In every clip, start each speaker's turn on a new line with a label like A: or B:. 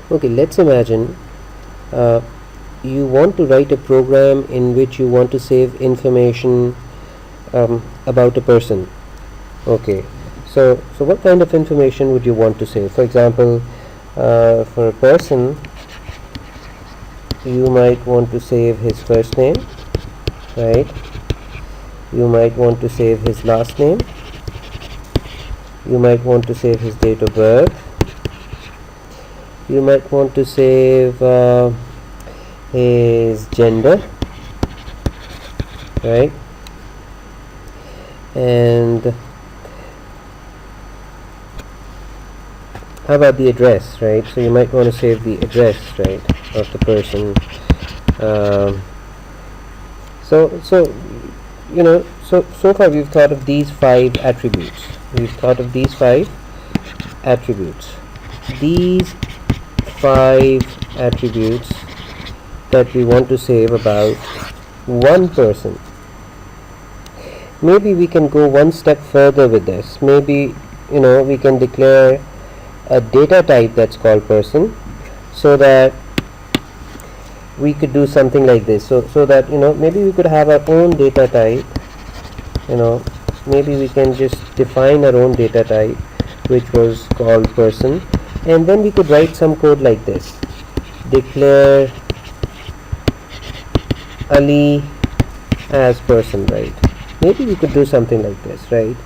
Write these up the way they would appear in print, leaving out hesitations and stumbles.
A: Okay, let's imagine uh, you want to write a program in which you want to save information about a person. Okay, so what kind of information would you want to save? For example, for a person, you might want to save his first name, right? You might want to save his last name. You might want to save his date of birth. You might want to save his gender, right? And how about the address, right? So you might want to save the address, right, of the person. Um, so so far we've thought of these 5 attributes. We've thought of these 5 attributes. These 5 attributes that we want to save about one person. Maybe we can go one step further with this. Maybe we can declare a data type that's called person, so that we could do something like this. So that maybe we could have our own data type. Maybe we can just define our own data type, which was called person, and then we could write some code like this: declare Ali as person, right? Maybe we could do something like this, right?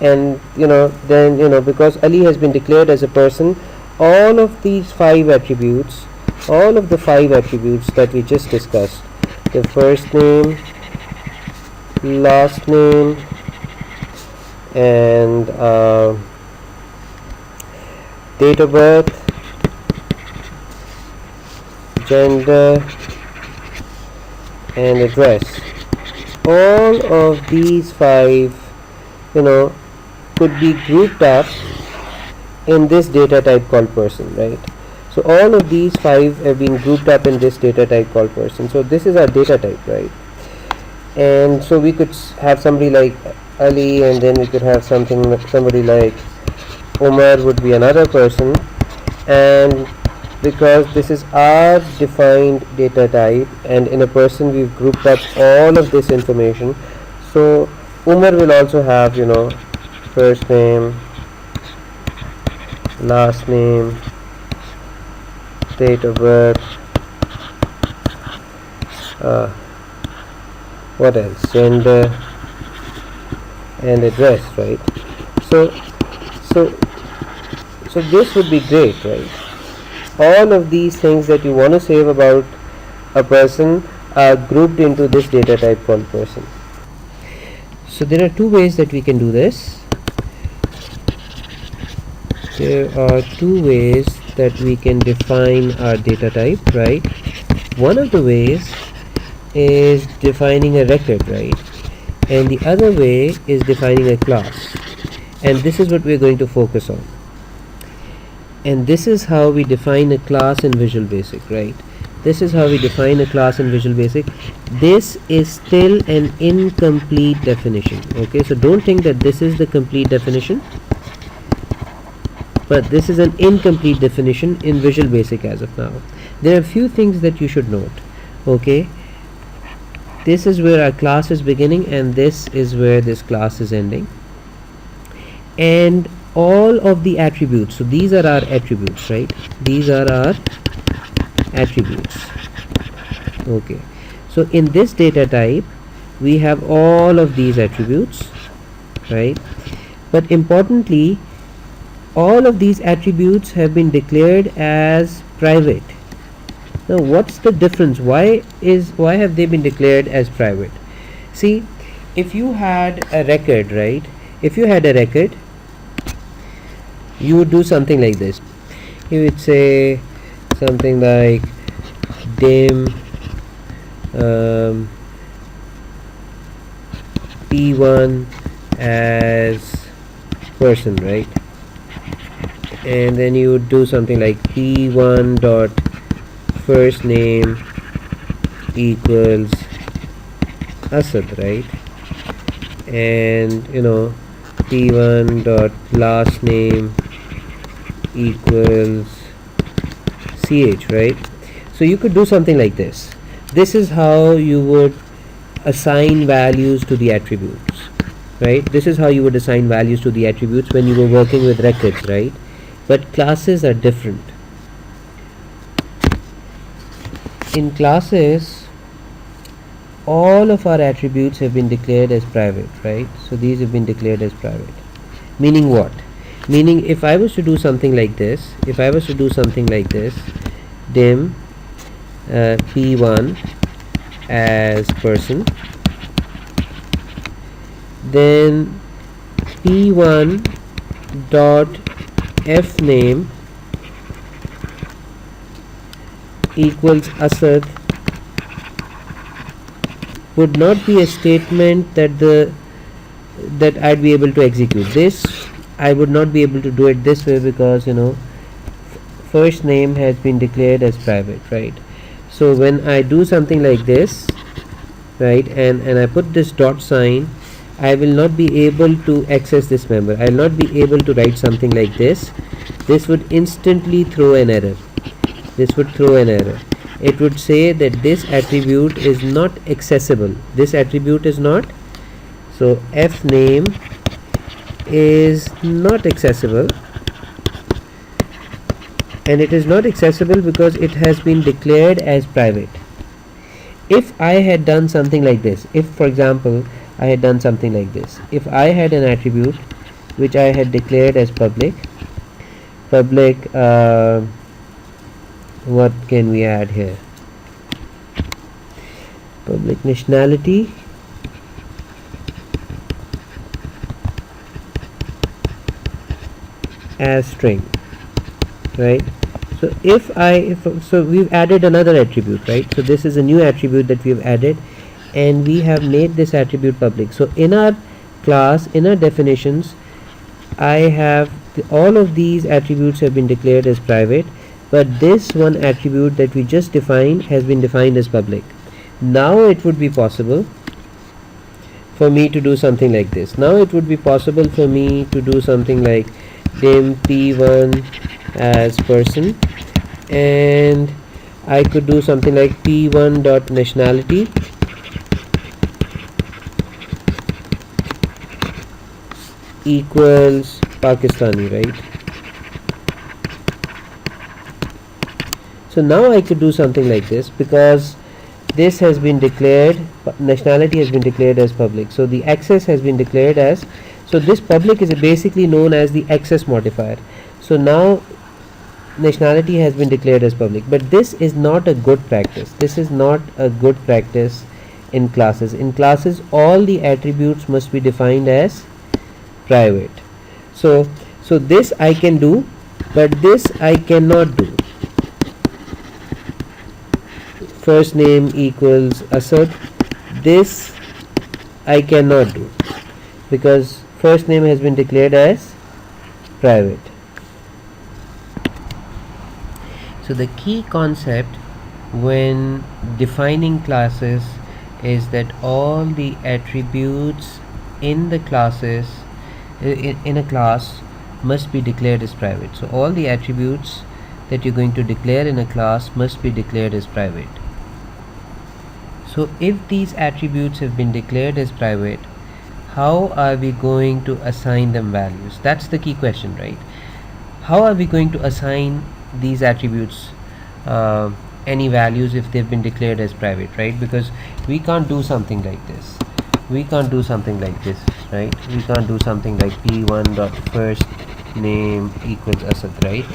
A: And then because Ali has been declared as a person, all of these 5 attributes, all of the 5 attributes that we just discussed, the first name, last name, and date of birth, gender, and address, all of these 5 could be grouped up in this data type called person, right? So all of these 5 have been grouped up in this data type called person. So this is our data type, right? And so we could have somebody like Ali, and then we could have somebody like Umar would be another person. And because this is our defined data type, and in a person we've grouped up all of this information, so Umar will also have first name, last name, date of birth, what else, gender, and address, right? So this would be great, right? All of these things that you want to save about a person are grouped into this data type called person. So there are 2 ways that we can do this. There are 2 ways that we can define our data type, right? One of the ways is defining a record, right? And the other way is defining a class. And this is what we're going to focus on. And this is how we define a class in Visual Basic, right? This is how we define a class in Visual Basic. This is still an incomplete definition, okay? So don't think that this is the complete definition, but this is an incomplete definition in Visual Basic as of now. There are a few things that you should note, okay? This is where our class is beginning, and this is where this class is ending. And all of the attributes, so these are our attributes, right? These are our attributes, okay? So in this data type we have all of these attributes, right? But importantly, all of these attributes have been declared as private. Now what's the difference? Why have they been declared as private? See, if you had a record, right? If you had a record, you would do something like this. You would say something like dim p1 as person, right? And then you would do something like p1 dot first name equals Asad, right? And p1 dot last name equals ch, right? So you could do something like this. This is how you would assign values to the attributes, right? This is how you would assign values to the attributes when you were working with records, right? But classes are different. In classes, all of our attributes have been declared as private, right? So these have been declared as private. Meaning what? Meaning if I was to do something like this, dim p1 as person, then p1 dot f name equals Asad would not be a statement that I'd be able to execute. This I would not be able to do it this way because first name has been declared as private, right? So when I do something like this, right, and I put this dot sign, I will not be able to access this member. I will not be able to write something like this. This would instantly throw an error. It would say that this attribute is not accessible. This attribute is not. So f name is not accessible, and it is not accessible because it has been declared as private. If I had done something like this, if for example I had done something like this, if I had an attribute which I had declared as public, what can we add here? Public nationality, as string, right? So we've added another attribute, right? So this is a new attribute that we've added, and we have made this attribute public. So in our class, in our definitions, I have all of these attributes have been declared as private, but this one attribute that we just defined has been defined as public. Now it would be possible for me to do something like this. Now it would be possible for me to do something like dim p1 as person, and I could do something like p1 dot nationality equals Pakistani, right? So now I could do something like this because this has been declared, nationality has been declared as public. So the access has been declared as, so this public is basically known as the access modifier. So now nationality has been declared as public, but this is not a good practice. This is not a good practice in classes. In classes, all the attributes must be defined as private. So this I can do, but this I cannot do. First name equals Asad. This I cannot do because first name has been declared as private. So the key concept when defining classes is that all the attributes in the classes in a class must be declared as private. So all the attributes that you're going to declare in a class must be declared as private. So if these attributes have been declared as private, how are we going to assign them values? That's the key question, right? How are we going to assign these attributes any values if they've been declared as private, right? Because we can't do something like this. Right? We can't do something like p1 dot first name equals Asad, right?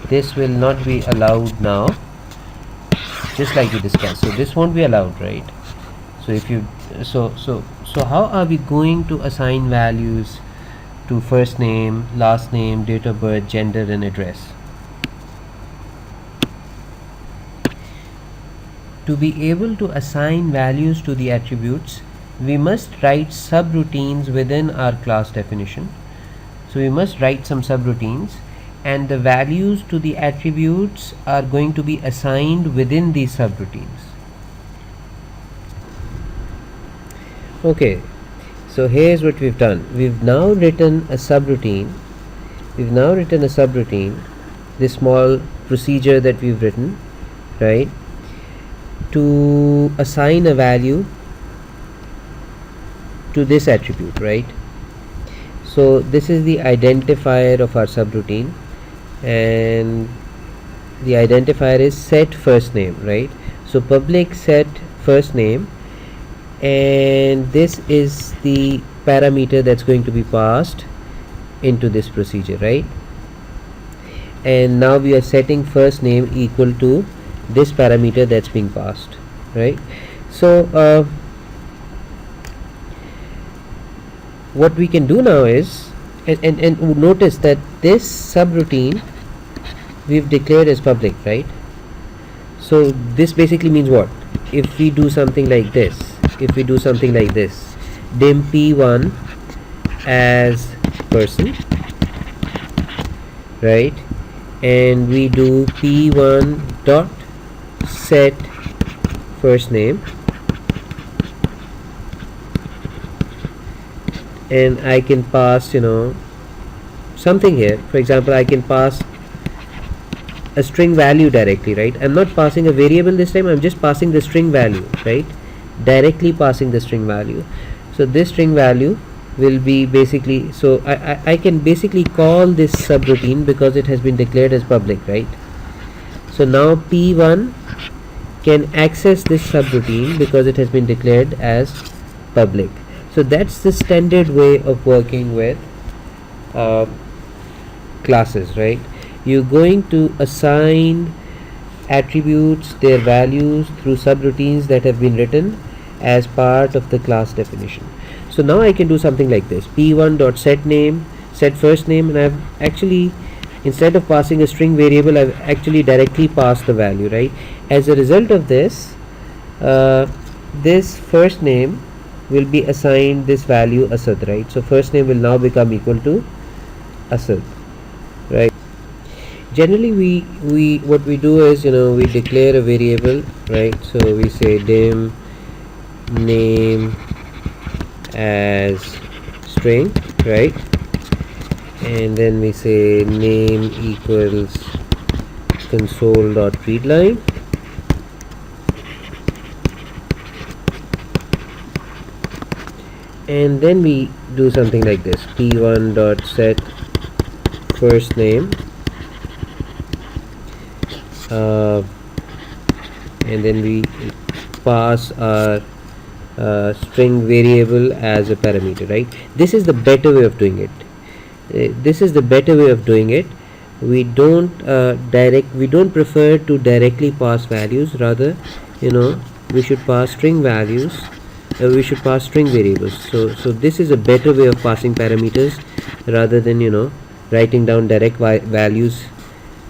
A: This will not be allowed now, just like we discussed. So this won't be allowed, right? So if you so how are we going to assign values to first name, last name, date of birth, gender and address? To be able to assign values to the attributes, we must write subroutines within our class definition. So we must write some subroutines, and the values to the attributes are going to be assigned within these subroutines. Okay, so here's what we've done. We've now written a subroutine this small procedure that we've written, right, to assign a value to this attribute, right? So this is the identifier of our subroutine, and the identifier is set first name, right? So public set first name, and this is the parameter that's going to be passed into this procedure, right? And now we are setting first name equal to this parameter that's being passed, right? So what we can do now is, and notice that this subroutine we've declared as public, right? So this basically means what? If we do something like this, dim p1 as person, right, and we do p1 dot set first name, and I can pass, something here. For example, I can pass a string value directly, right? I'm not passing a variable this time, I'm just passing the string value, right? Directly passing the string value. So this string value will be basically, so I can basically call this subroutine because it has been declared as public, right? So now p1 can access this subroutine because it has been declared as public. So that's the standard way of working with classes, right? You're going to assign attributes their values through subroutines that have been written as part of the class definition. So now I can do something like this: p1 dot set name, set first name, and I've actually, instead of passing a string variable, I've actually directly passed the value, right? As a result of this, this first name will be assigned this value Asad, right? So first name will now become equal to Asad, right? Generally we what we do is, we declare a variable, right? So we say dim name as string, right, and then we say name equals console.readline, and then we do something like this: p1 dot set first name, and then we pass our string variable as a parameter, right? This is the better way of doing it. We don't prefer to directly pass values. Rather, we should pass string values. We should pass string variables. So this is a better way of passing parameters rather than writing down direct values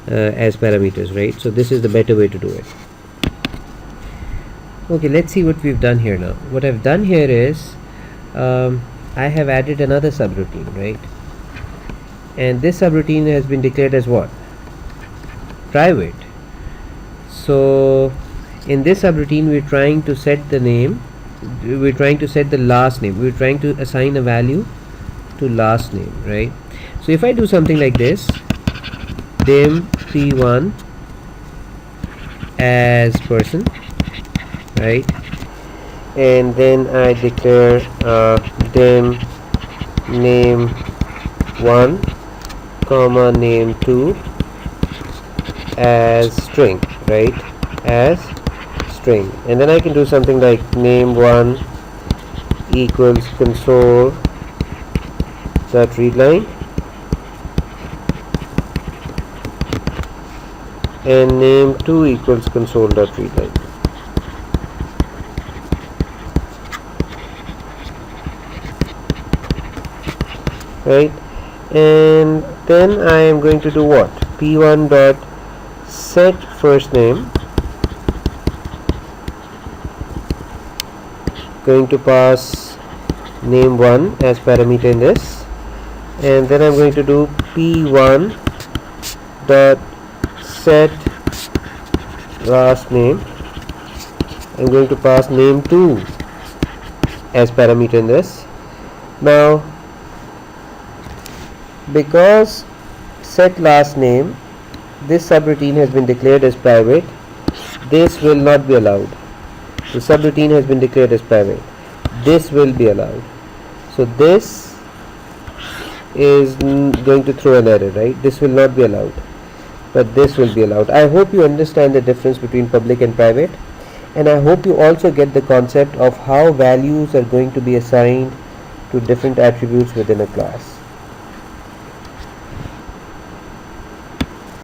A: as parameters, right? So this is the better way to do it. Okay, let's see what we've done here now. What I've done here is I have added another subroutine, right? And this subroutine has been declared as what? Private. So in this subroutine we're trying to set the name, we're trying to set the last name, we're trying to assign a value to last name, right? So if I do something like this, dim p1 as person, right, and then I declare dim name 1 comma name 2 as string, right, as string, and then I can do something like name 1 equals console dot readline, and name 2 equals console dot readline. Right, and then I am going to do what? p1 dot set first name, going to pass name 1 as parameter in this, and then I'm going to do p1 dot set last name. I'm going to pass name 2 as parameter in this. Now because set last name this subroutine has been declared as private, this will not be allowed. The subroutine has been declared as private, this will be allowed. So this is going to throw an error, right? This will not be allowed, but this will be allowed. I hope you understand the difference between public and private, and I hope you also get the concept of how values are going to be assigned to different attributes within a class.